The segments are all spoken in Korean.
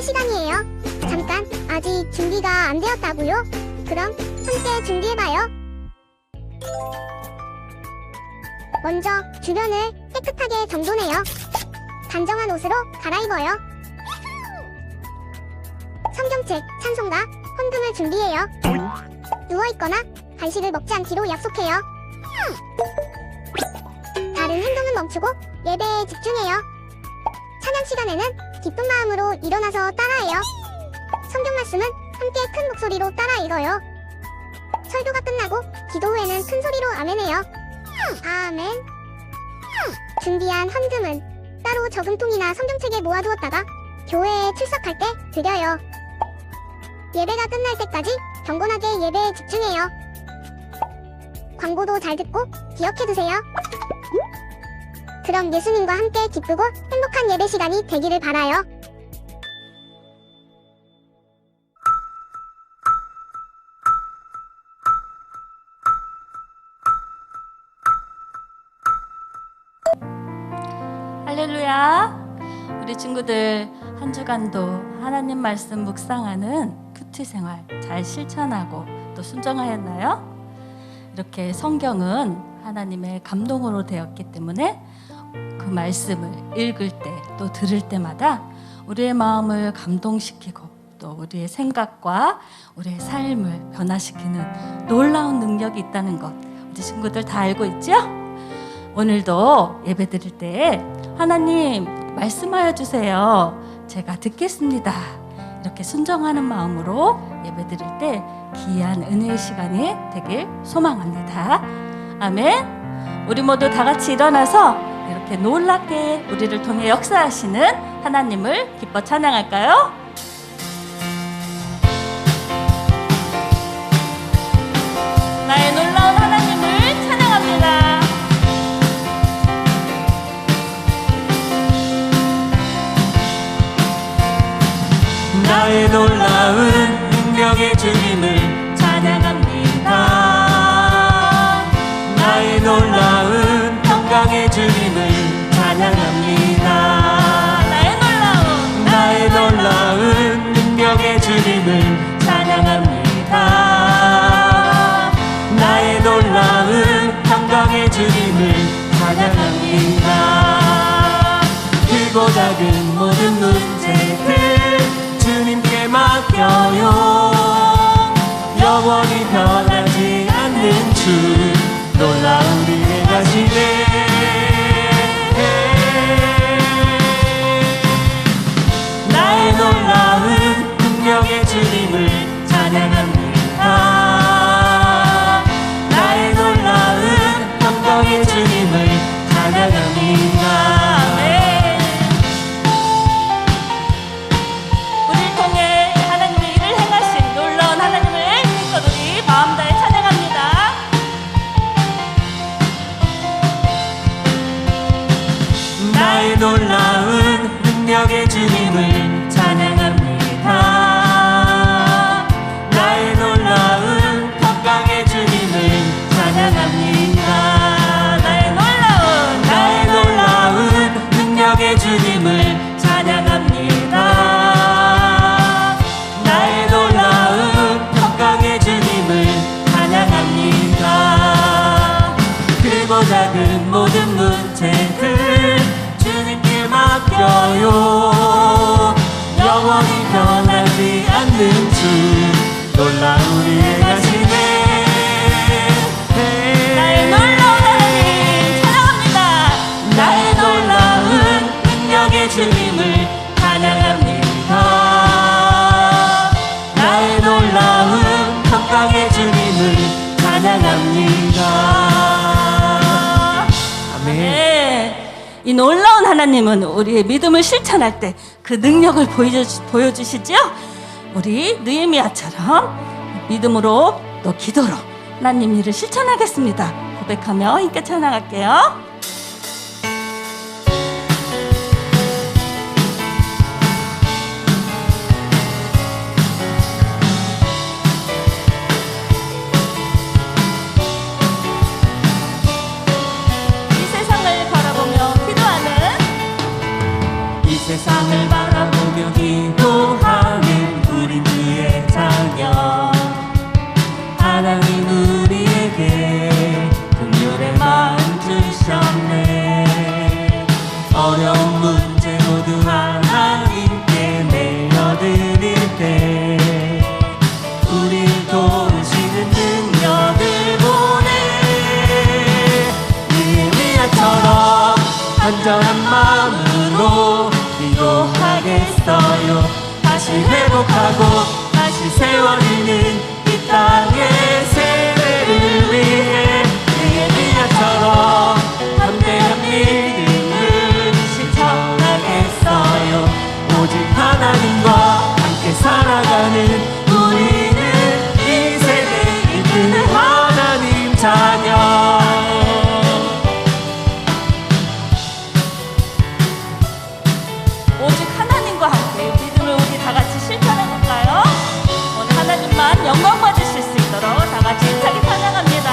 예배 시간이에요. 잠깐, 아직 준비가 안 되었다고요? 그럼 함께 준비해봐요. 먼저 주변을 깨끗하게 정돈해요. 단정한 옷으로 갈아입어요. 성경책, 찬송가, 헌금을 준비해요. 누워있거나 간식을 먹지 않기로 약속해요. 다른 행동은 멈추고 예배에 집중해요. 찬양 시간에는 기쁜 마음으로 일어나서 따라해요. 성경 말씀은 함께 큰 목소리로 따라 읽어요. 설교가 끝나고 기도 후에는 큰 소리로 아멘해요. 아멘. 준비한 헌금은 따로 저금통이나 성경책에 모아두었다가 교회에 출석할 때 드려요. 예배가 끝날 때까지 경건하게 예배에 집중해요. 광고도 잘 듣고 기억해두세요. 그럼 예수님과 함께 기쁘고 행복한 예배 시간이 되기를 바라요. 할렐루야. 우리 친구들 한 주간도 하나님 말씀 묵상하는 큐티 생활 잘 실천하고 또 순종하였나요? 이렇게 성경은 하나님의 감동으로 되었기 때문에 그 말씀을 읽을 때 또 들을 때마다 우리의 마음을 감동시키고 또 우리의 생각과 우리의 삶을 변화시키는 놀라운 능력이 있다는 것 우리 친구들 다 알고 있죠? 오늘도 예배 드릴 때 하나님 말씀하여 주세요. 제가 듣겠습니다. 이렇게 순종하는 마음으로 예배 드릴 때 귀한 은혜의 시간이 되길 소망합니다. 아멘. 우리 모두 다 같이 일어나서 이렇게 놀랍게 우리를 통해 역사하시는 하나님을 기뻐 찬양할까요? 나의 놀라운 하나님을 찬양합니다. 나의 놀라운 능력의 주님을 찬양합니다. 나의 놀라운 평강의 주님을 찬양합니다. 나의 놀라운 능력의 주님을 찬양합니다. 나의 놀라운 평강의 주님을 찬양합니다. 크고 작은 모든 문제들 주님께 맡겨요. 영원히 변하지 않는 주 놀라운 은혜 가시네. 나의 놀라운 능력의 주님을 찬양합니다. 나의 놀라운 평강의 주님을 찬양합니다. 나의 놀라운 능력의 주님을 찬양합니다. 나의 놀라운 평강의 주님을 찬양합니다. 나의 놀라운 능력의 주님을 찬양합니다. 나의 놀라운 평강의 주님을 찬양합니다. 크고 작은 모든 문제들 주님께 맡겨요. 영원히 변하지 않는 주 놀라운 은혜 가시네. 나의 놀라운 하나님 찬양합니다. 나의 놀라운 능력의 주님을 찬양합니다. 나의 놀라운 평강의 주님을 찬양합니다. 아멘. 네. 이 놀라운 하나님은 우리의 믿음을 실천할 때 그 능력을 보여주시죠? 우리 느헤미야처럼 믿음으로 또 기도로 하나님 일을 실천하겠습니다. 고백하며 함께 찬양할게요. 세상을 바라보며 기도하는 회복하고 다시 세워지는 이 땅의 세대를 위해 느헤미야처럼 담대한 믿음을 실천하겠어요. 오직 하나님과 함께 살아가는 우리는 이 세대를 이끄는 하나님 자녀. 오직 하나님과 함께 믿음을 우리 다 같이 실천해 볼까요? 오늘 하나님만 영광 받으실 수 있도록 다 같이 힘차게 찬양합니다.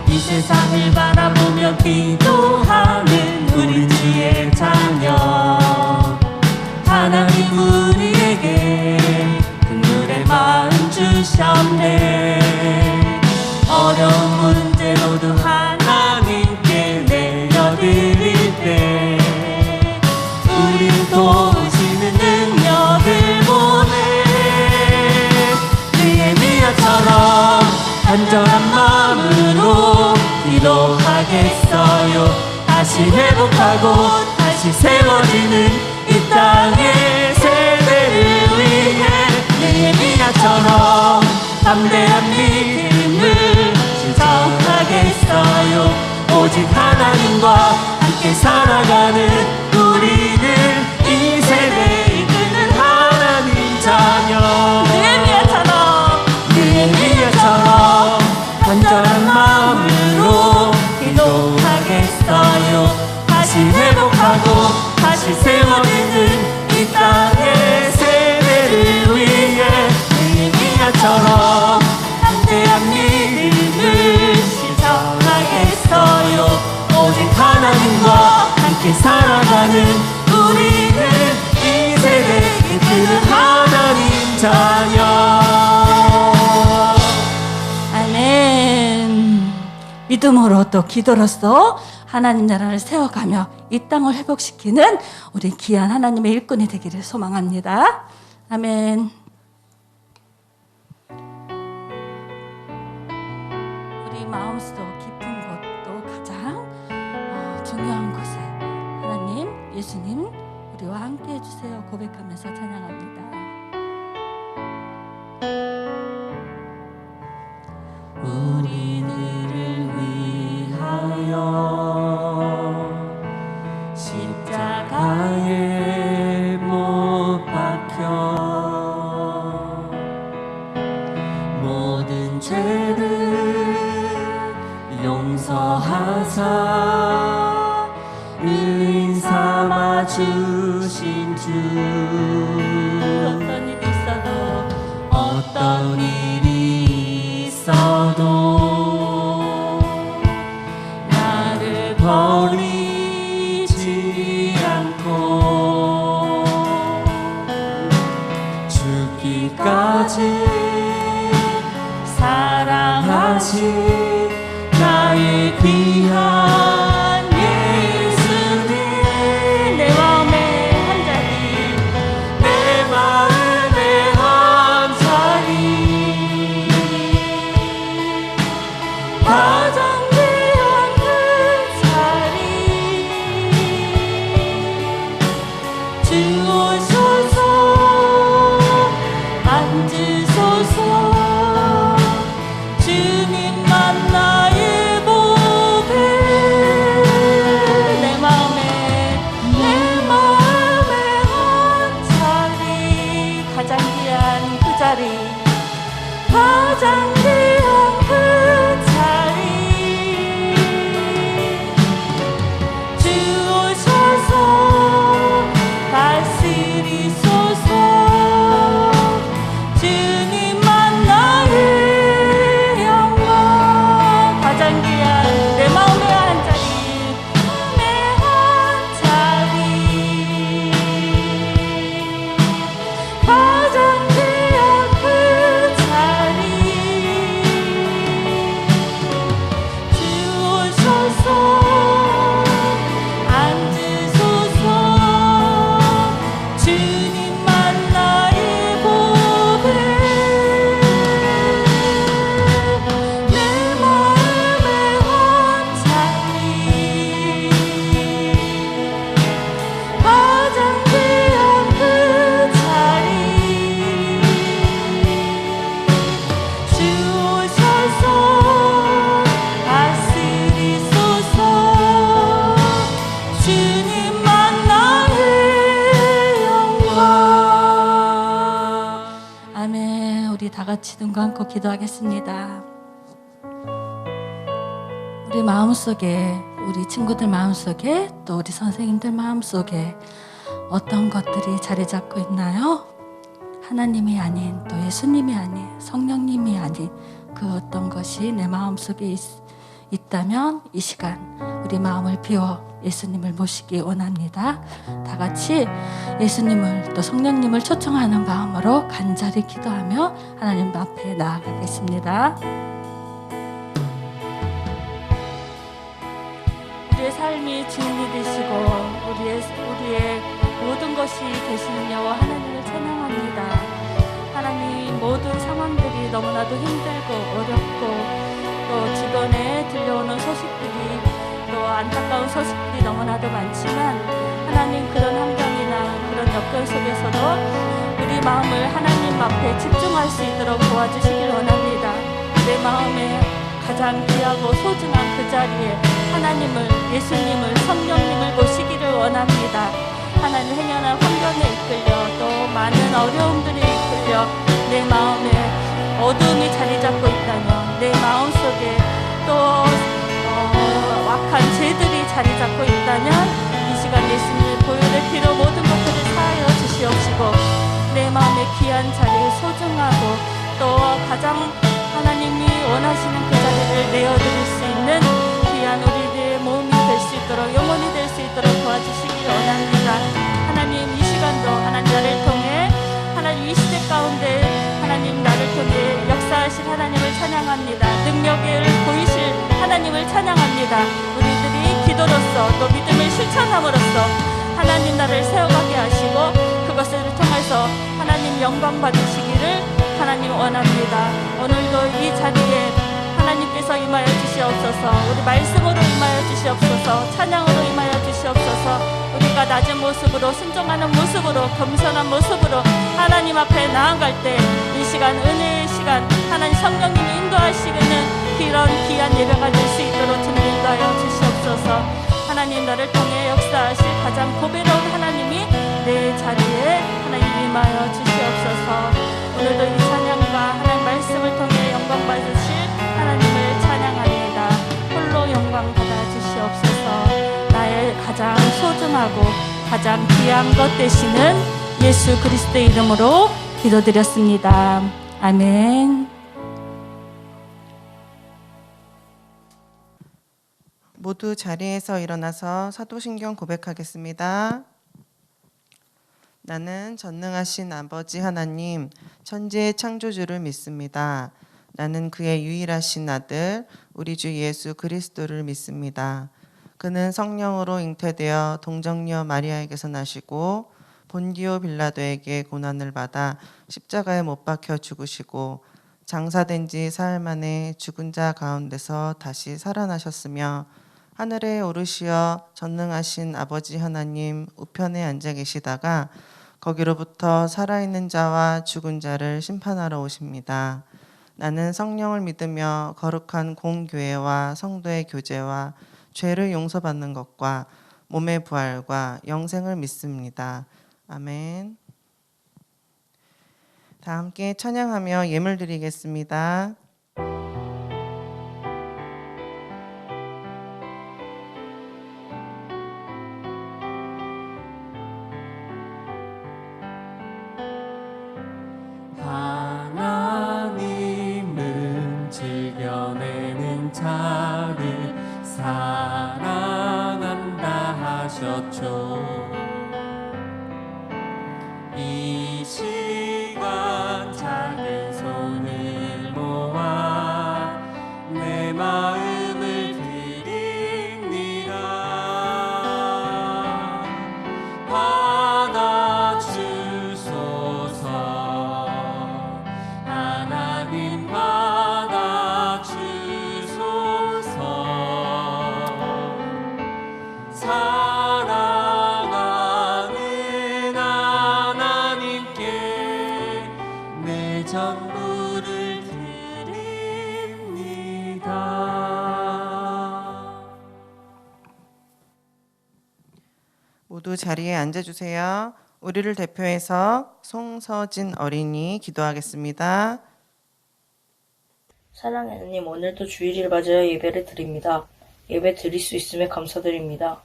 이 세상을 바라보며 기도하는 우리 주의 자녀. 하나님 우리에게 긍휼의 마음 주셨네. 어려운 문제로도 하나님께 내려드릴 때 우리를 도우시는 능력을 보내. 느헤미야처럼 간절한 마음으로 기도하겠어요. 다시 회복하고 다시 세워지는 이 땅의 세대를 위해 느헤미야처럼 담대한 믿음을 실천하겠어요. 오직 하나님과 함께 살아가는 우리는 이 세대 이끄는 하나님 자녀. 느헤미야처럼 간절한 마음으로 기도하겠어요. 다시 회복하고 다시 세워지는 이 땅의 세대를 위해 느헤미야처럼 담대한 믿음을 실천하겠어요. 오직 하나님과 함께 살아가는 우리는 이 세대 이끄는 하나님 자녀. 아멘. 믿음으로 또 기도로서 하나님 나라를 세워가며 이 땅을 회복시키는 우리 귀한 하나님의 일꾼이 되기를 소망합니다. 아멘. 우리 마음속 깊은 곳도 가장 중요한 곳에 하나님, 예수님 우리와 함께 해주세요 고백하면서 찬양합니다. 우리들을 위하여 십자가에 못 박혀 모든 죄를 용서하사 의인 삼아 주신 주. 어떤 일이 있어도 어떤 일이 있어도 나를 버리지 않고 죽기까지 사랑하신 나의 귀한 예수님. 내 마음의 한 자리 내 마음의 한 자리 가장 귀한 그 자리 주오소서 앉으소서 주님만 나의 보배. 내 마음의 한 자리 가장 귀한 그 자리 가장 귀한 그 자리 주오셔서 다스리소서 주님만 나의 영광. 가장 귀한 내 마음의 한 자리 내 한 자리 가장 귀한 그 자리 다 같이 눈 감고 기도하겠습니다. 우리 마음속에, 우리 친구들 마음속에, 또 우리 선생님들 마음속에 어떤 것들이 자리 잡고 있나요? 하나님이 아닌, 또 예수님이 아닌, 성령님이 아닌 그 어떤 것이 내 마음속에 있다면 이 시간 우리 마음을 비워 예수님을 모시기 원합니다. 다 같이 예수님을 또 성령님을 초청하는 마음으로 간절히 기도하며 하나님 앞에 나아가겠습니다. 우리의 삶이 주인이 되시고 우리의 모든 것이 되시는 여호와 하나님을 찬양합니다. 하나님, 모든 상황들이 너무나도 힘들고 어렵고 또 주변에 들려오는 소식들이, 또 안타까운 소식들이 너무나도 많지만 하나님, 그런 환경이나 그런 여건 속에서도 우리 마음을 하나님 앞에 집중할 수 있도록 도와주시길 원합니다. 내 마음에 가장 귀하고 소중한 그 자리에 하나님을, 예수님을, 성령님을 모시기를 원합니다. 하나님, 행여나 환경에 이끌려 또 많은 어려움들에 이끌려 내 마음에 어둠이 자리 잡고 있다면, 내 마음속에 또 악한 죄들이 자리 잡고 있다면 이 시간 예수님의 보혈의 피로 모든 것들을 사하여 주시옵시고 내 마음의 귀한 자리에 소중하고 또 가장 하나님이 원하시는 그 자리를 내어드릴 수 있는 귀한 우리들의 몸이 될 수 있도록, 영혼이 될 수 있도록 도와주시기 원합니다. 하나님, 이 시간도 하나님 나를 통해, 하나님 이 시대 가운데 하나님 나를 통해 역사하실 하나님을 찬양합니다. 능력을 보이실 하나님을 찬양합니다. 우리들이 기도로서 또 믿음을 실천함으로써 하나님 나를 세워가게 하시고 그것을 통해서 하나님 영광 받으시기를 하나님 원합니다. 오늘도 이 자리에 하나님께서 임하여 주시옵소서. 우리 말씀으로 임하여 주시옵소서. 찬양으로 임하여 주시옵소서. 우리가 낮은 모습으로, 순종하는 모습으로, 겸손한 모습으로 하나님 앞에 나아갈 때 이 시간, 은혜의 시간, 하나님 성령님이 인도하시는 그런 귀한 예배가 될 수 있도록 주님 인도하여 주시옵소서. 하나님, 너를 통해 역사하실 가장 고배로운 하나님이 내 자리에 하나님 임하여 주시옵소서. 오늘도 이 찬양과 하나님 말씀을 통해 영광 받으실 하나님을 찬양합니다. 홀로 영광 받아 주시옵소서. 나의 가장 소중하고 가장 귀한 것 되시는 예수 그리스도의 이름으로 기도드렸습니다. 아멘. 모두 자리에서 일어나서 사도신경 고백하겠습니다. 나는 전능하신 아버지 하나님, 천지의 창조주를 믿습니다. 나는 그의 유일하신 아들, 우리 주 예수 그리스도를 믿습니다. 그는 성령으로 잉태되어 동정녀 마리아에게서 나시고 본디오 빌라도에게 고난을 받아 십자가에 못 박혀 죽으시고 장사된 지 사흘 만에 죽은 자 가운데서 다시 살아나셨으며 하늘에 오르시어 전능하신 아버지 하나님 우편에 앉아 계시다가 거기로부터 살아있는 자와 죽은 자를 심판하러 오십니다. 나는 성령을 믿으며 거룩한 공교회와 성도의 교제와 죄를 용서받는 것과 몸의 부활과 영생을 믿습니다. 아멘. 다 함께 찬양하며 예물 드리겠습니다. 하나님은 즐겨내는 자를 사랑한다 하셨죠. 이 시간 작은 손을 모아 내 마음을 드립니다. 받아주소서. 하나님 받아주소서. 사랑하는 하나님께 내 전부를 드립니다. 모두 자리에 앉아주세요. 우리를 대표해서 송서진 어린이 기도하겠습니다. 사랑하는 하나님, 오늘도 주일을 맞아요 예배를 드립니다. 예배 드릴 수 있음에 감사드립니다.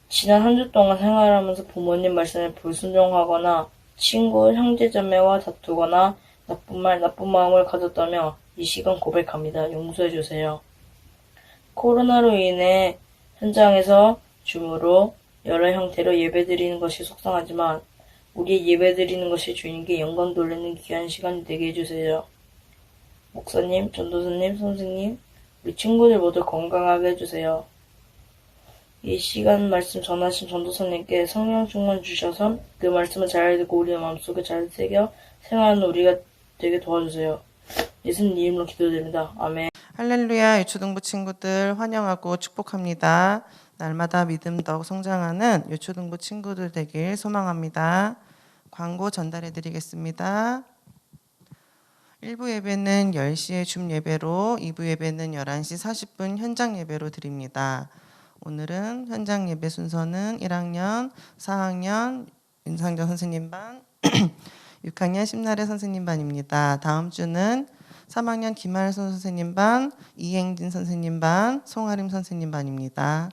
지난 한 주 동안 생활하면서 부모님 말씀에 불순종하거나 친구, 형제자매와 다투거나 나쁜 말, 나쁜 마음을 가졌다며 이 시간 고백합니다. 용서해 주세요. 코로나로 인해 현장에서 줌으로 여러 형태로 예배드리는 것이 속상하지만 우리 예배드리는 것이 주님께 영광 돌리는 귀한 시간이 되게 해주세요. 목사님, 전도사님, 선생님, 우리 친구들 모두 건강하게 해주세요. 이 시간 말씀 전하신 전도사님께 성령 충만 주셔서 그 말씀을 잘 듣고 우리 마음속에 잘 새겨 생활하는 우리가 되게 도와주세요. 예수님 이름으로 기도드립니다. 아멘. 할렐루야. 유초등부 친구들 환영하고 축복합니다. 날마다 믿음 더욱 성장하는 유초등부 친구들 되길 소망합니다. 광고 전달해 드리겠습니다. 1부 예배는 10시에 줌 예배로, 2부 예배는 11시 40분 현장 예배로 드립니다. 오늘은 현장 예배 순서는 1학년, 4학년 윤상정 선생님 반, 6학년 심나래 선생님 반입니다. 다음 주는 3학년 김하선 선생님 반, 이행진 선생님 반, 송아림 선생님 반입니다.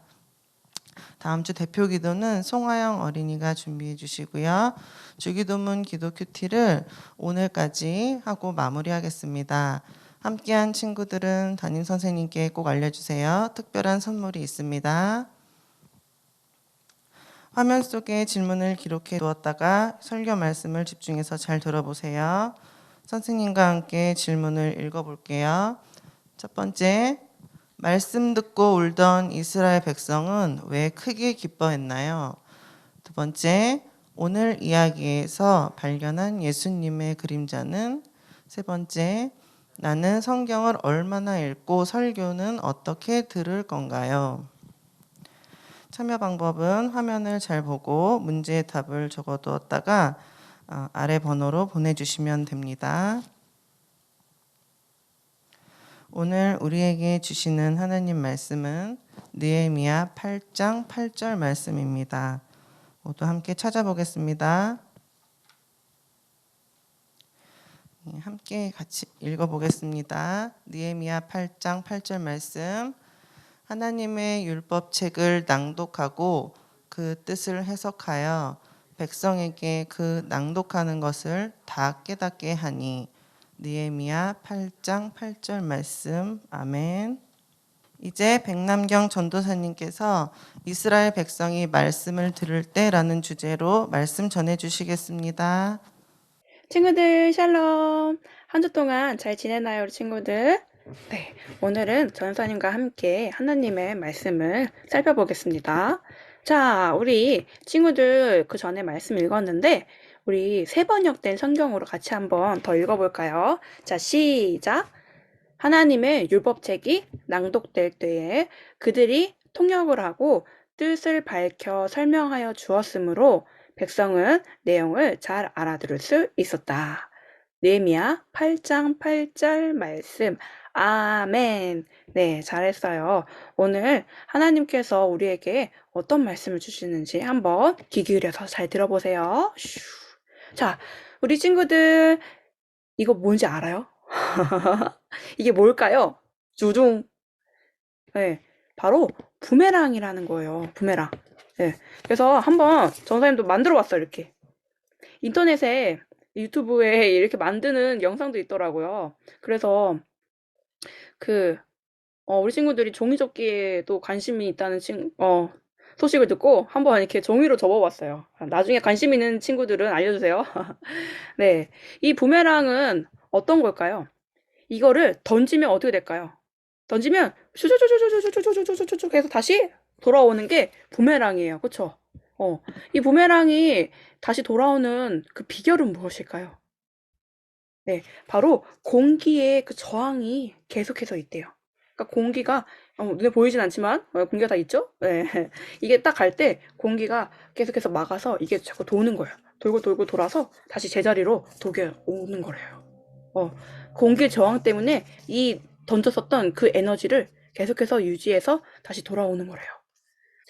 다음 주 대표 기도는 송하영 어린이가 준비해 주시고요. 주기도문 기도 큐티를 오늘까지 하고 마무리하겠습니다. 함께한 친구들은 담임 선생님께 꼭 알려주세요. 특별한 선물이 있습니다. 화면 속에 질문을 기록해 두었다가 설교 말씀을 집중해서 잘 들어보세요. 선생님과 함께 질문을 읽어볼게요. 첫 번째, 말씀 듣고 울던 이스라엘 백성은 왜 크게 기뻐했나요? 두 번째, 오늘 이야기에서 발견한 예수님의 그림자는? 세 번째, 나는 성경을 얼마나 읽고 설교는 어떻게 들을 건가요? 참여 방법은 화면을 잘 보고 문제의 답을 적어두었다가 아래 번호로 보내주시면 됩니다. 오늘 우리에게 주시는 하나님 말씀은 느헤미야 8장 8절 말씀입니다. 모두 함께 찾아보겠습니다. 함께 같이 읽어보겠습니다. 느헤미야 8장 8절 말씀. 하나님의 율법책을 낭독하고 그 뜻을 해석하여 백성에게 그 낭독하는 것을 다 깨닫게 하니. 느헤미야 8장 8절 말씀. 아멘. 이제 백남경 전도사님께서 이스라엘 백성이 말씀을 들을 때라는 주제로 말씀 전해 주시겠습니다. 친구들 샬롬. 한 주 동안 잘 지내나요, 우리 친구들? 네, 오늘은 전사님과 함께 하나님의 말씀을 살펴보겠습니다. 자, 우리 친구들 그 전에 말씀 읽었는데 우리 세 번역된 성경으로 같이 한번 더 읽어볼까요? 자, 시작. 하나님의 율법책이 낭독될 때에 그들이 통역을 하고 뜻을 밝혀 설명하여 주었으므로 백성은 내용을 잘 알아들을 수 있었다. 느헤미야 8장 8절 말씀. 아멘. 네, 잘했어요. 오늘 하나님께서 우리에게 어떤 말씀을 주시는지 한번 귀 기울여서 잘 들어보세요. 슈. 자, 우리 친구들 이거 뭔지 알아요? 이게 뭘까요? 주둥. 네, 바로 부메랑이라는 거예요. 부메랑. 네, 그래서 한번 전사님도 만들어 봤어요. 이렇게 인터넷에 유튜브에 이렇게 만드는 영상도 있더라고요. 그래서 우리 친구들이 종이접기에도 관심이 있다는 소식을 듣고 한번 이렇게 종이로 접어봤어요. 나중에 관심 있는 친구들은 알려주세요. 네, 이 부메랑은 어떤 걸까요? 이거를 던지면 어떻게 될까요? 던지면 슈슈슈슈슈슈슈슈슈슈 해서 다시 돌아오는 게 부메랑이에요. 그쵸? 이 부메랑이 다시 돌아오는 그 비결은 무엇일까요? 네, 바로 공기의 그 저항이 계속해서 있대요. 그러니까 공기가 눈에 보이진 않지만 공기가 다 있죠? 네. 이게 딱 갈 때 공기가 계속해서 막아서 이게 자꾸 도는 거예요. 돌고 돌고 돌아서 다시 제자리로 오는 거래요. 공기 저항 때문에 이 던졌었던 그 에너지를 계속해서 유지해서 다시 돌아오는 거래요.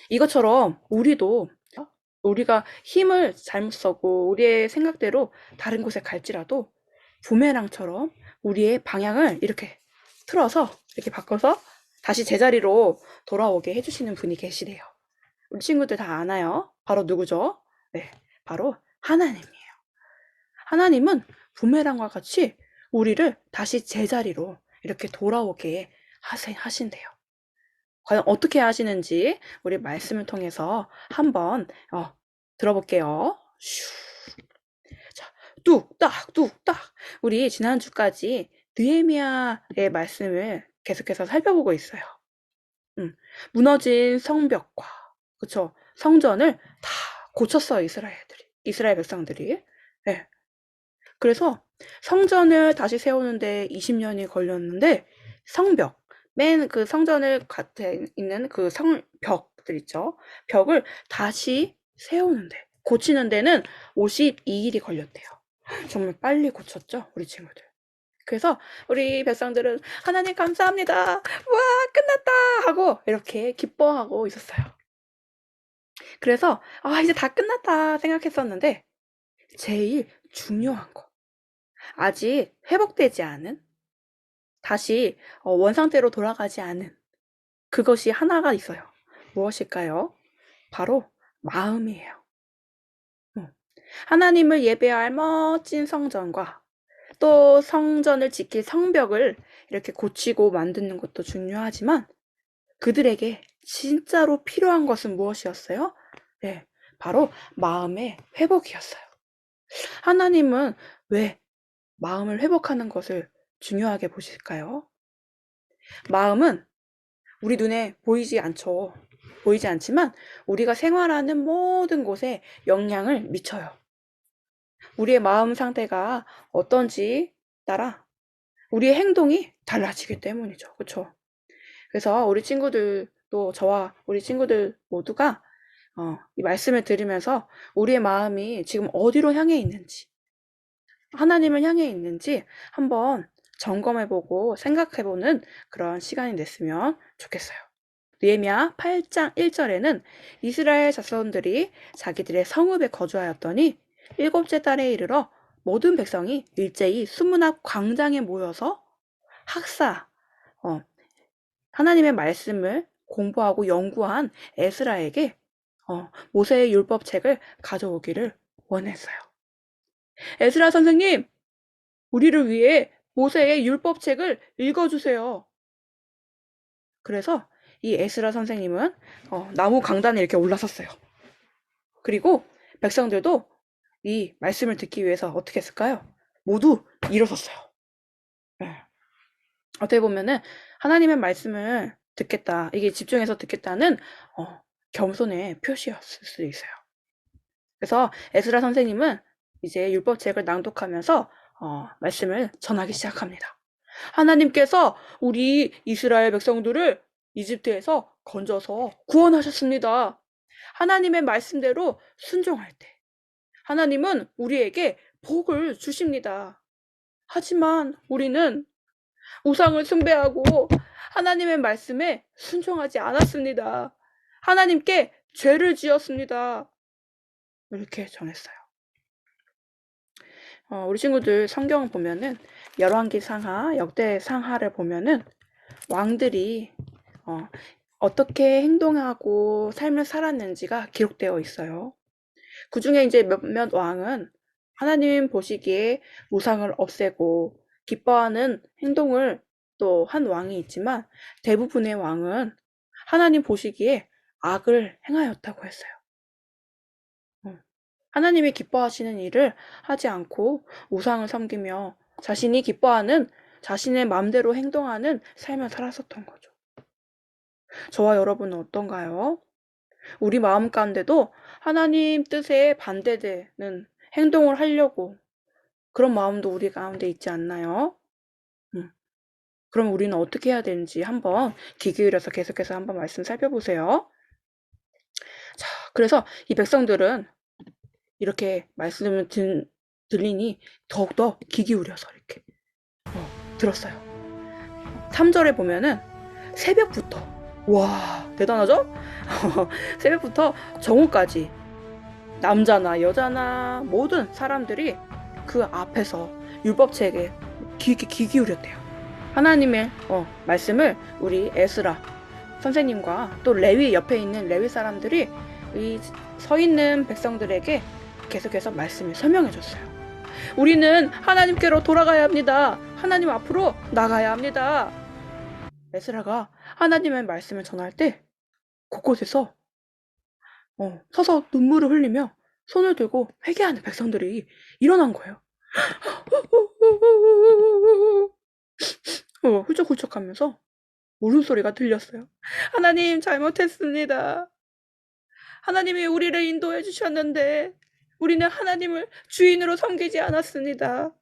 이것처럼 우리가 힘을 잘못 쓰고 우리의 생각대로 다른 곳에 갈지라도 부메랑처럼 우리의 방향을 이렇게 틀어서 이렇게 바꿔서 다시 제자리로 돌아오게 해주시는 분이 계시대요. 우리 친구들 다 아나요? 바로 누구죠? 네, 바로 하나님이에요. 하나님은 부메랑과 같이 우리를 다시 제자리로 이렇게 돌아오게 하신대요. 과연 어떻게 하시는지 우리 말씀을 통해서 한번 들어볼게요. 슈. 자, 뚝딱 뚝딱. 우리 지난주까지 느헤미야의 말씀을 계속해서 살펴보고 있어요. 무너진 성벽과 그쵸? 성전을 다 고쳤어요, 이스라엘 백성들이. 네. 그래서 성전을 다시 세우는데 20년이 걸렸는데 성벽, 맨 그 성전을 곁에 있는 그 성벽들 있죠. 벽을 다시 세우는데, 고치는 데는 52일이 걸렸대요. 정말 빨리 고쳤죠, 우리 친구들. 그래서 우리 백성들은 하나님 감사합니다. 와, 끝났다 하고 이렇게 기뻐하고 있었어요. 그래서 이제 다 끝났다 생각했었는데 제일 중요한 거, 아직 회복되지 않은, 다시 원상태로 돌아가지 않은 그것이 하나가 있어요. 무엇일까요? 바로 마음이에요. 하나님을 예배할 멋진 성전과 또 성전을 지킬 성벽을 이렇게 고치고 만드는 것도 중요하지만 그들에게 진짜로 필요한 것은 무엇이었어요? 네, 바로 마음의 회복이었어요. 하나님은 왜 마음을 회복하는 것을 중요하게 보실까요? 마음은 우리 눈에 보이지 않죠. 보이지 않지만 우리가 생활하는 모든 곳에 영향을 미쳐요. 우리의 마음 상태가 어떤지 따라 우리의 행동이 달라지기 때문이죠. 그렇죠? 그래서 우리 친구들도, 저와 우리 친구들 모두가 이 말씀을 들으면서 우리의 마음이 지금 어디로 향해 있는지, 하나님을 향해 있는지 한번 점검해보고 생각해보는 그런 시간이 됐으면 좋겠어요. 느헤미야 8장 1절에는 이스라엘 자손들이 자기들의 성읍에 거주하였더니 7째 달에 이르러 모든 백성이 일제히 수문 앞 광장에 모여서 하나님의 말씀을 공부하고 연구한 에스라에게 모세의 율법책을 가져오기를 원했어요. 에스라 선생님, 우리를 위해 모세의 율법책을 읽어주세요. 그래서 이 에스라 선생님은 나무 강단에 이렇게 올라섰어요. 그리고 백성들도 이 말씀을 듣기 위해서 어떻게 했을까요? 모두 일어섰어요. 네. 어떻게 보면은 하나님의 말씀을 듣겠다, 이게 집중해서 듣겠다는 겸손의 표시였을 수도 있어요. 그래서 에스라 선생님은 이제 율법책을 낭독하면서 말씀을 전하기 시작합니다. 하나님께서 우리 이스라엘 백성들을 이집트에서 건져서 구원하셨습니다. 하나님의 말씀대로 순종할 때 하나님은 우리에게 복을 주십니다. 하지만 우리는 우상을 숭배하고 하나님의 말씀에 순종하지 않았습니다. 하나님께 죄를 지었습니다. 이렇게 전했어요. 우리 친구들 성경을 보면은 열왕기 상하, 역대 상하를 보면은 왕들이 어떻게 행동하고 삶을 살았는지가 기록되어 있어요. 그 중에 이제 몇몇 왕은 하나님 보시기에 우상을 없애고 기뻐하는 행동을 또 한 왕이 있지만 대부분의 왕은 하나님 보시기에 악을 행하였다고 했어요. 하나님이 기뻐하시는 일을 하지 않고 우상을 섬기며 자신이 기뻐하는, 자신의 마음대로 행동하는 삶을 살았었던 거죠. 저와 여러분은 어떤가요? 우리 마음 가운데도 하나님 뜻에 반대되는 행동을 하려고 그런 마음도 우리 가운데 있지 않나요? 그럼 우리는 어떻게 해야 되는지 한번 귀 기울여서 계속해서 한번 말씀 살펴보세요. 자, 그래서 이 백성들은 이렇게 말씀을 들리니 더욱더 귀 기울여서 이렇게 들었어요. 3절에 보면은 새벽부터, 와, 대단하죠? 새벽부터 정오까지 남자나 여자나 모든 사람들이 그 앞에서 율법책에 귀 기울였대요. 하나님의 말씀을 우리 에스라 선생님과 또 레위 옆에 있는 레위 사람들이 이 서 있는 백성들에게 계속해서 말씀을 설명해 줬어요. 우리는 하나님께로 돌아가야 합니다. 하나님 앞으로 나가야 합니다. 에스라가 하나님의 말씀을 전할 때 곳곳에서 서서 눈물을 흘리며 손을 들고 회개하는 백성들이 일어난 거예요. 훌쩍훌쩍하면서 울음소리가 들렸어요. 하나님, 잘못했습니다. 하나님이 우리를 인도해 주셨는데 우리는 하나님을 주인으로 섬기지 않았습니다.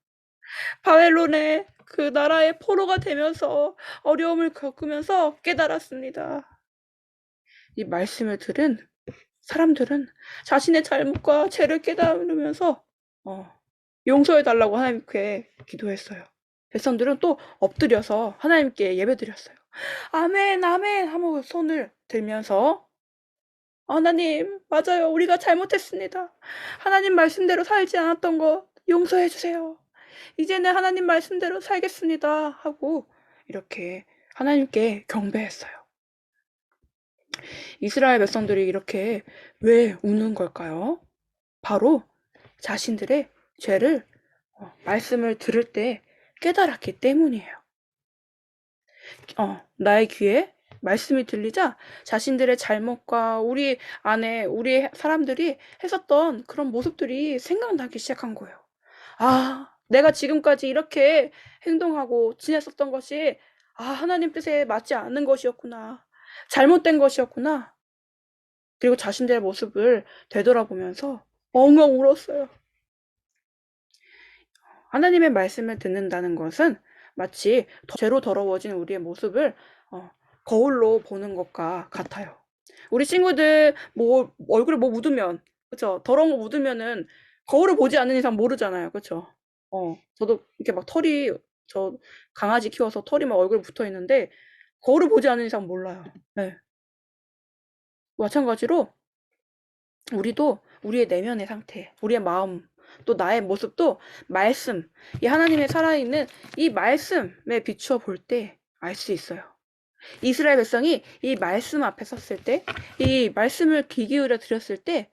바벨론의 그 나라의 포로가 되면서 어려움을 겪으면서 깨달았습니다. 이 말씀을 들은 사람들은 자신의 잘못과 죄를 깨달으면서 용서해 달라고 하나님께 기도했어요. 백성들은 또 엎드려서 하나님께 예배드렸어요. 아멘, 아멘 하고 손을 들면서 하나님, 맞아요. 우리가 잘못했습니다. 하나님 말씀대로 살지 않았던 것 용서해 주세요. 이제는 하나님 말씀대로 살겠습니다. 하고 이렇게 하나님께 경배했어요. 이스라엘 백성들이 이렇게 왜 우는 걸까요? 바로 자신들의 죄를 말씀을 들을 때 깨달았기 때문이에요. 나의 귀에 말씀이 들리자 자신들의 잘못과 우리 안에 우리 사람들이 했었던 그런 모습들이 생각나기 시작한 거예요. 아, 내가 지금까지 이렇게 행동하고 지냈었던 것이 하나님 뜻에 맞지 않는 것이었구나. 잘못된 것이었구나. 그리고 자신들의 모습을 되돌아보면서 엉엉 울었어요. 하나님의 말씀을 듣는다는 것은 마치 죄로 더러워진 우리의 모습을 거울로 보는 것과 같아요. 우리 친구들 얼굴에 묻으면, 그쵸? 더러운 거 묻으면은 거울을 보지 않는 이상 모르잖아요. 그쵸? 저도 이렇게 막 저 강아지 키워서 털이 막 얼굴에 붙어 있는데 거울을 보지 않는 이상 몰라요. 네. 마찬가지로 우리도 우리의 내면의 상태, 우리의 마음, 또 나의 모습도 말씀, 이 하나님의 살아있는 이 말씀에 비추어 볼 때 알 수 있어요. 이스라엘 백성이 이 말씀 앞에 섰을 때, 이 말씀을 귀 기울여 들었을 때,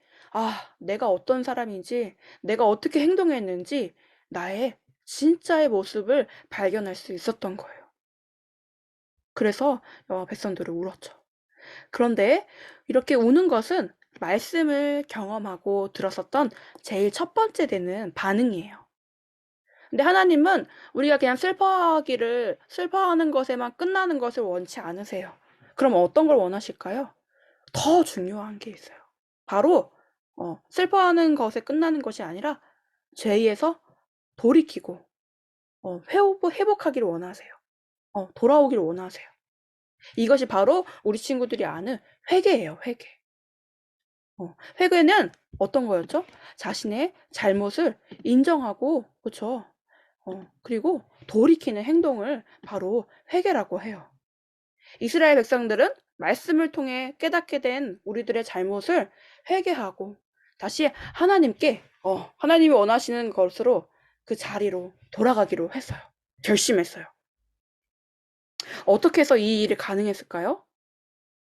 내가 어떤 사람인지, 내가 어떻게 행동했는지, 나의 진짜의 모습을 발견할 수 있었던 거예요. 그래서 백성들을 울었죠. 그런데 이렇게 우는 것은 말씀을 경험하고 들었었던 제일 첫 번째 되는 반응이에요. 근데 하나님은 우리가 그냥 슬퍼하는 것에만 끝나는 것을 원치 않으세요. 그럼 어떤 걸 원하실까요? 더 중요한 게 있어요. 바로 슬퍼하는 것에 끝나는 것이 아니라 죄에서 돌이키고 회복하기를 원하세요. 돌아오기를 원하세요. 이것이 바로 우리 친구들이 아는 회개예요. 회개. 회개는 어떤 거였죠? 자신의 잘못을 인정하고, 그렇죠? 그리고 돌이키는 행동을 바로 회개라고 해요. 이스라엘 백성들은 말씀을 통해 깨닫게 된 우리들의 잘못을 회개하고 다시 하나님께 하나님이 원하시는 것으로 그 자리로 돌아가기로 했어요. 결심했어요. 어떻게 해서 이 일이 가능했을까요?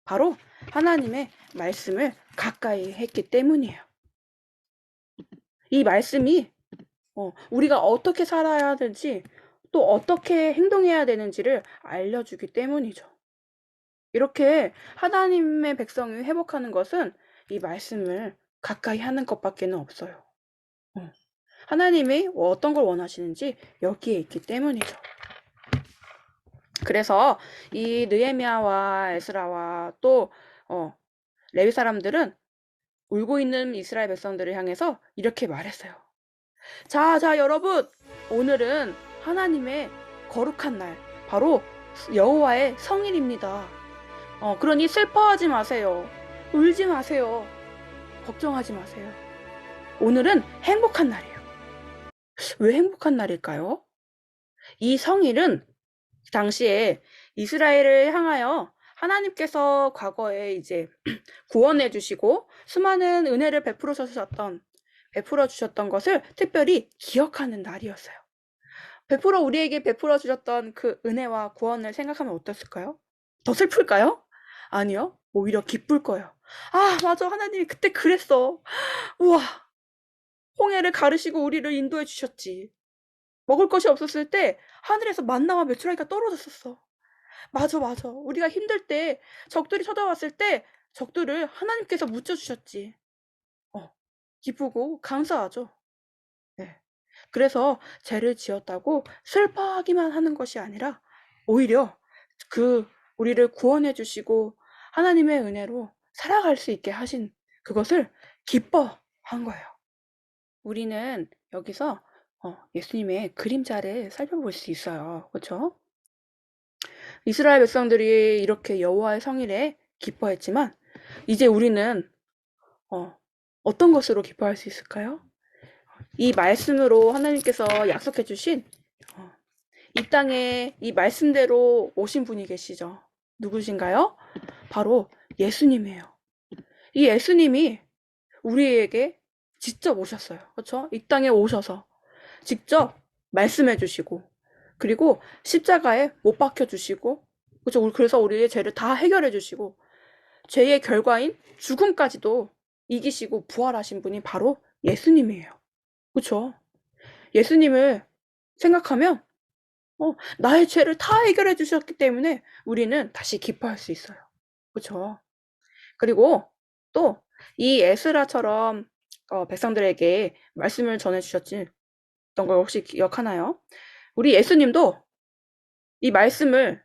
바로 하나님의 말씀을 가까이 했기 때문이에요. 이 말씀이 우리가 어떻게 살아야 하는지 또 어떻게 행동해야 되는지를 알려주기 때문이죠. 이렇게 하나님의 백성이 회복하는 것은 이 말씀을 가까이 하는 것밖에 없어요. 하나님이 어떤 걸 원하시는지 여기에 있기 때문이죠. 그래서 이 느헤미야와 에스라와 또 레위 사람들은 울고 있는 이스라엘 백성들을 향해서 이렇게 말했어요. 자, 여러분, 오늘은 하나님의 거룩한 날, 바로 여호와의 성일입니다. 그러니 슬퍼하지 마세요. 울지 마세요. 걱정하지 마세요. 오늘은 행복한 날이에요. 왜 행복한 날일까요? 이 성일은 당시에 이스라엘을 향하여 하나님께서 과거에 이제 구원해 주시고 수많은 은혜를 베풀어 주셨던 것을 특별히 기억하는 날이었어요. 우리에게 베풀어 주셨던 그 은혜와 구원을 생각하면 어땠을까요? 더 슬플까요? 아니요. 오히려 기쁠 거예요. 아, 맞아. 하나님이 그때 그랬어. 우와. 홍해를 가르시고 우리를 인도해 주셨지. 먹을 것이 없었을 때 하늘에서 만나와 메추라기가 떨어졌었어. 맞아, 맞아. 우리가 힘들 때, 적들이 쳐다왔을 때 적들을 하나님께서 무쳐 주셨지. 기쁘고 감사하죠. 네. 그래서 죄를 지었다고 슬퍼하기만 하는 것이 아니라 오히려 우리를 구원해 주시고 하나님의 은혜로 살아갈 수 있게 하신 그것을 기뻐한 거예요. 우리는 여기서 예수님의 그림자를 살펴볼 수 있어요. 그렇죠? 이스라엘 백성들이 이렇게 여호와의 성일에 기뻐했지만 이제 우리는 어떤 것으로 기뻐할 수 있을까요? 이 말씀으로 하나님께서 약속해 주신 이 땅에 이 말씀대로 오신 분이 계시죠. 누구신가요? 바로 예수님이에요. 이 예수님이 우리에게 직접 오셨어요. 그렇죠? 이 땅에 오셔서 직접 말씀해 주시고 그리고 십자가에 못 박혀 주시고 그렇죠? 그래서 우리의 죄를 다 해결해 주시고 죄의 결과인 죽음까지도 이기시고 부활하신 분이 바로 예수님이에요. 그렇죠? 예수님을 생각하면 나의 죄를 다 해결해 주셨기 때문에 우리는 다시 기뻐할 수 있어요. 그렇죠? 그리고 또 이 에스라처럼 백성들에게 말씀을 전해 주셨던 걸 혹시 기억하나요? 우리 예수님도 이 말씀을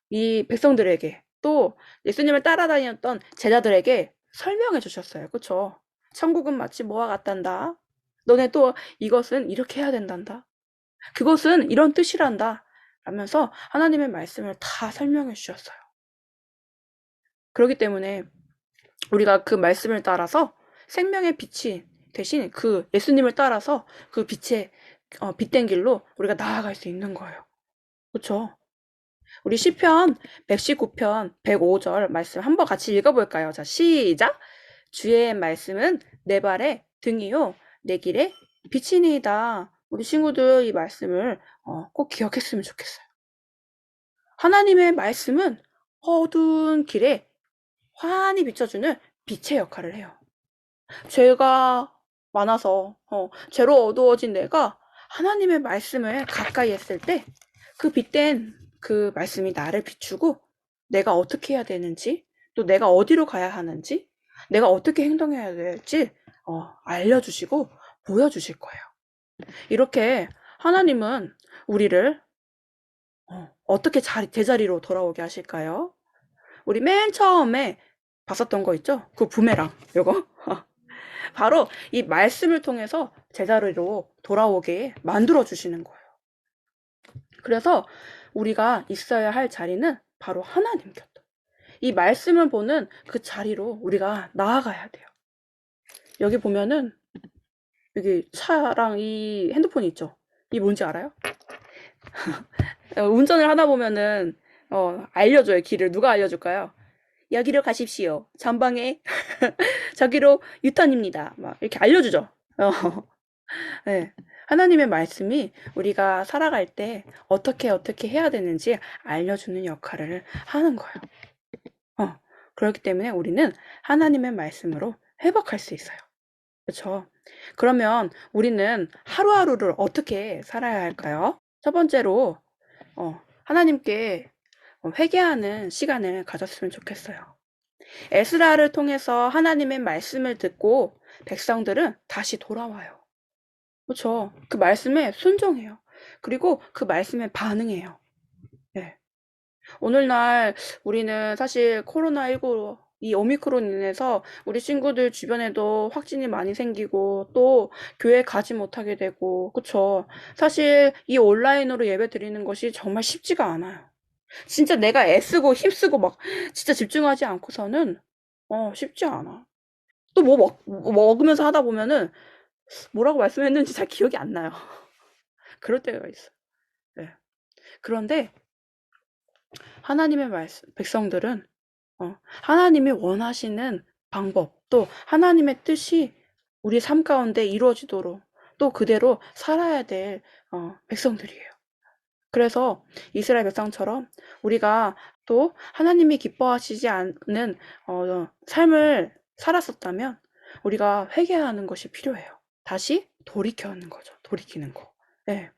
이 백성들에게 또 예수님을 따라다녔던 제자들에게 설명해 주셨어요. 그렇죠? 천국은 마치 뭐와 같단다. 너네 또 이것은 이렇게 해야 된단다. 그것은 이런 뜻이란다. 라면서 하나님의 말씀을 다 설명해 주셨어요. 그렇기 때문에 우리가 그 말씀을 따라서 생명의 빛이 대신 그 예수님을 따라서 그 빛의 빛된 길로 우리가 나아갈 수 있는 거예요. 그렇죠? 우리 시편 119편 105절 말씀 한번 같이 읽어볼까요? 자, 시작! 주의 말씀은 내 발의 등이요 내 길에 빛이니이다. 우리 친구들 이 말씀을 꼭 기억했으면 좋겠어요. 하나님의 말씀은 어두운 길에 환히 비춰주는 빛의 역할을 해요. 죄가 많아서 죄로 어두워진 내가 하나님의 말씀을 가까이 했을 때 그 빛된 그 말씀이 나를 비추고 내가 어떻게 해야 되는지 또 내가 어디로 가야 하는지 내가 어떻게 행동해야 될지 알려주시고 보여주실 거예요. 이렇게 하나님은 우리를 어떻게 제자리로 돌아오게 하실까요? 우리 맨 처음에 봤었던 거 있죠? 그 부메랑 요거 바로 이 말씀을 통해서 제자리로 돌아오게 만들어 주시는 거예요. 그래서 우리가 있어야 할 자리는 바로 하나님 곁. 이 말씀을 보는 그 자리로 우리가 나아가야 돼요. 여기 보면은 여기 차랑 이 핸드폰이 있죠? 이게 뭔지 알아요? 운전을 하다 보면은 알려줘요. 길을. 누가 알려줄까요? 여기로 가십시오. 전방에 저기로 유턴입니다. 막 이렇게 알려주죠. 네. 하나님의 말씀이 우리가 살아갈 때 어떻게 해야 되는지 알려주는 역할을 하는 거예요. 그렇기 때문에 우리는 하나님의 말씀으로 회복할 수 있어요. 그렇죠? 그러면 우리는 하루하루를 어떻게 살아야 할까요? 첫 번째로 하나님께 회개하는 시간을 가졌으면 좋겠어요. 에스라를 통해서 하나님의 말씀을 듣고 백성들은 다시 돌아와요. 그렇죠? 그 말씀에 순종해요. 그리고 그 말씀에 반응해요. 네. 오늘날 우리는 사실 코로나19 이 오미크론 인해서 우리 친구들 주변에도 확진이 많이 생기고 또 교회 가지 못하게 되고 그쵸? 사실 이 온라인으로 예배 드리는 것이 정말 쉽지가 않아요. 진짜 내가 애쓰고 힘쓰고 막 진짜 집중하지 않고서는 쉽지 않아. 또 뭐 먹으면서 하다 보면은 뭐라고 말씀했는지 잘 기억이 안 나요. 그럴 때가 있어요. 네. 그런데 하나님의 말씀, 백성들은 하나님이 원하시는 방법, 또 하나님의 뜻이 우리 삶 가운데 이루어지도록 또 그대로 살아야 될 백성들이에요. 그래서 이스라엘 백성처럼 우리가 또 하나님이 기뻐하시지 않는 삶을 살았었다면 우리가 회개하는 것이 필요해요. 다시 돌이켜는 거죠. 돌이키는 거. 네.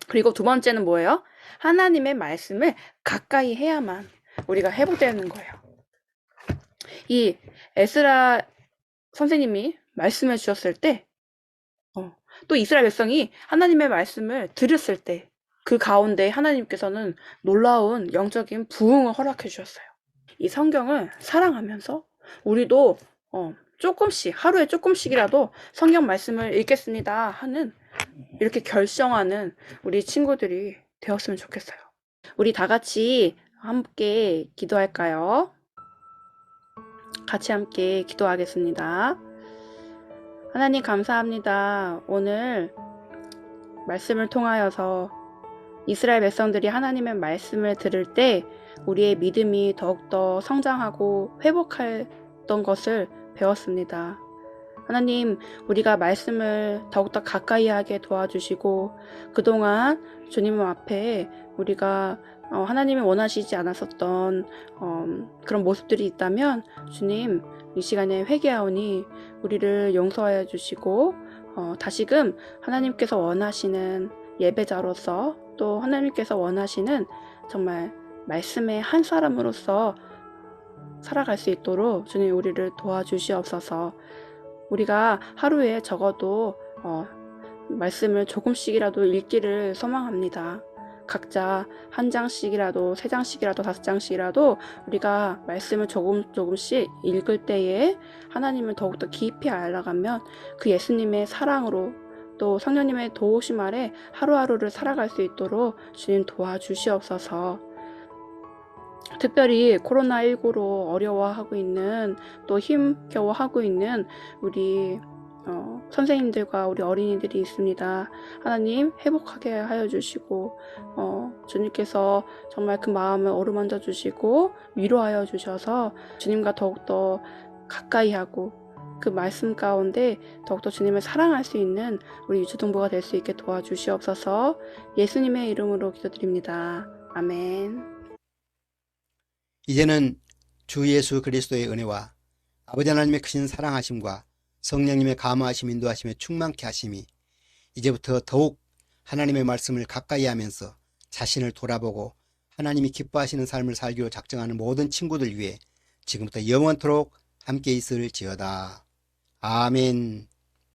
그리고 두 번째는 뭐예요? 하나님의 말씀을 가까이 해야만 우리가 회복되는 거예요. 이 에스라 선생님이 말씀해 주셨을 때, 또 이스라엘 백성이 하나님의 말씀을 들었을 때, 그 가운데 하나님께서는 놀라운 영적인 부흥을 허락해 주셨어요. 이 성경을 사랑하면서 우리도 조금씩, 하루에 조금씩이라도 성경 말씀을 읽겠습니다 하는, 이렇게 결정하는 우리 친구들이 되었으면 좋겠어요. 우리 다 같이 함께 기도할까요? 같이 함께 기도하겠습니다. 하나님 감사합니다. 오늘 말씀을 통하여서 이스라엘 백성들이 하나님의 말씀을 들을 때 우리의 믿음이 더욱더 성장하고 회복했던 것을 배웠습니다. 하나님, 우리가 말씀을 더욱더 가까이 하게 도와주시고 그동안 주님 앞에 우리가 하나님이 원하시지 않았었던 그런 모습들이 있다면 주님, 이 시간에 회개하오니 우리를 용서하여 주시고 다시금 하나님께서 원하시는 예배자로서 또 하나님께서 원하시는 정말 말씀의 한 사람으로서 살아갈 수 있도록 주님 우리를 도와주시옵소서. 우리가 하루에 적어도 말씀을 조금씩이라도 읽기를 소망합니다. 각자 한 장씩이라도, 3장씩이라도, 5장씩이라도 우리가 말씀을 조금씩 읽을 때에 하나님을 더욱더 깊이 알아가면 그 예수님의 사랑으로 또 성령님의 도우심 아래 하루하루를 살아갈 수 있도록 주님 도와주시옵소서. 특별히 코로나19로 어려워하고 있는, 또 힘겨워하고 있는 우리 선생님들과 우리 어린이들이 있습니다. 하나님 회복하게 하여 주시고 주님께서 정말 그 마음을 어루만져 주시고 위로하여 주셔서 주님과 더욱더 가까이 하고 그 말씀 가운데 더욱더 주님을 사랑할 수 있는 우리 유초등부가 될 수 있게 도와주시옵소서. 예수님의 이름으로 기도드립니다. 아멘. 이제는 주 예수 그리스도의 은혜와 아버지 하나님의 크신 사랑하심과 성령님의 감화하심 인도하심에 충만케 하심이 이제부터 더욱 하나님의 말씀을 가까이 하면서 자신을 돌아보고 하나님이 기뻐하시는 삶을 살기로 작정하는 모든 친구들 위해 지금부터 영원토록 함께 있을지어다. 아멘.